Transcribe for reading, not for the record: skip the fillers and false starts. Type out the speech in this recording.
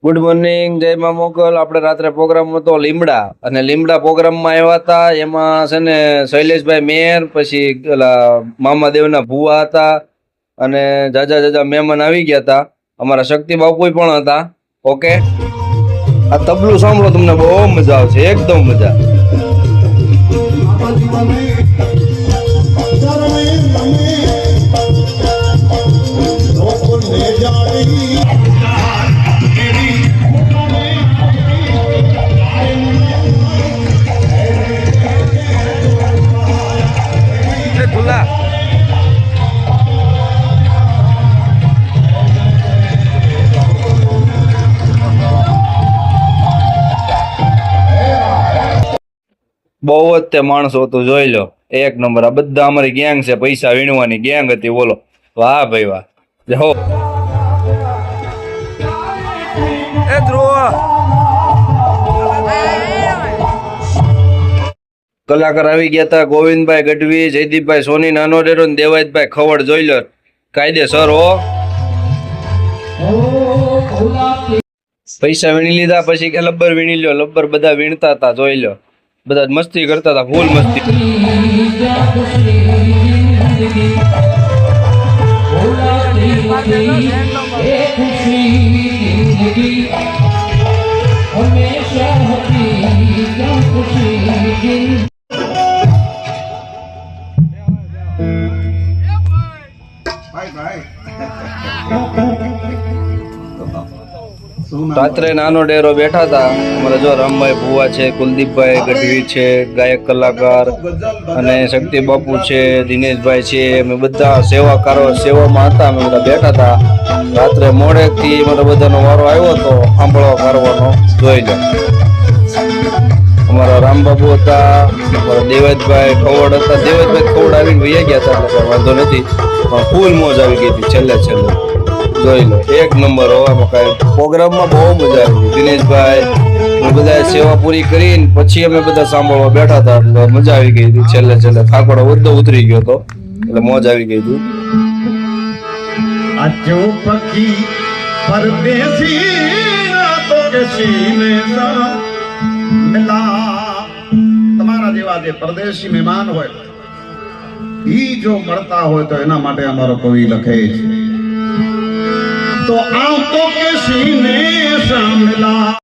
Good morning, જય મા મોગલ। આપણે રાત્રે પ્રોગ્રામ હતો લીમડા, અને લીમડા પ્રોગ્રામમાં આવ્યા હતા। એમાં છે ને શૈલેષભાઈ મેર, પછી ઓલા મામાદેવના ભુવા હતા, અને જાજા જાજા મહેમાન આવી ગયા હતા। અમારા શક્તિ બાપુ પણ હતા। ઓકે, આ તબલું સાંભળો, તમને બહુ મજા આવશે, એકદમ મજા। બહુ જ તે માણસો હતું, જોઈ લો, એક નંબર। આ બધા અમારી ગેંગ છે, પૈસા વીણવાની ગેંગ હતી। બોલો, વાહ ભાઈ વાહ। જો એ ધ્રુવ કલાકાર આવી ગયા હતા, ગોવિંદભાઈ ગઢવી, જયદીપભાઈ સોની, નાનો ડેરો, દેવાયતભાઈ ખવડ। જોઈ લો, કાયદેસર હો। પૈસા વીણી લીધા, પછી કે લબ્બર વીણી લ્યો, લબ્બર બધા વીણતા હતા। જોઈ લો, બધા મસ્તી કરતા હતા, ફૂલ મસ્તી। રાત્રે નાનો ડેરો બેઠા હતા। અમારા જો રામભાઈ ભુવા છે, કુલદીપભાઈ ગઢવી છે, ગાયક કલાકાર, અને શક્તિ બાપુ છે, દિનેશભાઈ છે। અમે બધા સેવાકારો સેવામાં હતા, અમે બધા બેઠા હતા। રાત્રે મોડેકથી અમારા બધાનો વારો આવ્યો હતો સાંભળવા કરવાનો। જોઈ લો, અમારા રામબાબુ હતા, અમારા દેવાજભાઈ ખવડ હતા। દેવાજભાઈ ખવડ આવીને વૈયા ગયા હતા, એટલે વાંધો નથી, પણ ફૂલ મોજ આવી ગઈ હતી છેલ્લે છેલ્લે। જોઈ લો, એક નંબર હોવામાં કાંઈ પ્રોગ્રામમાં બહુ મજા આવી। દિનેશભાઈ બધા સેવા પૂરી કરીને પછી અમે બધા સાંભળવા બેઠા હતા, એટલે મજા આવી ગઈ હતી છેલ્લે છેલ્લે। થાકોડો બધો ઉતરી ગયો હતો, એટલે મોજ આવી ગઈ હતી। अजो पखी परदेसी रातो के सीने सा मिला। તમારા જેવા જે પરદેશી મહેમાન હોય ઈ જો મળતા હોય તો એના માટે અમારો કવિ લખે છે, તો આંખો કે सीने सा मिला।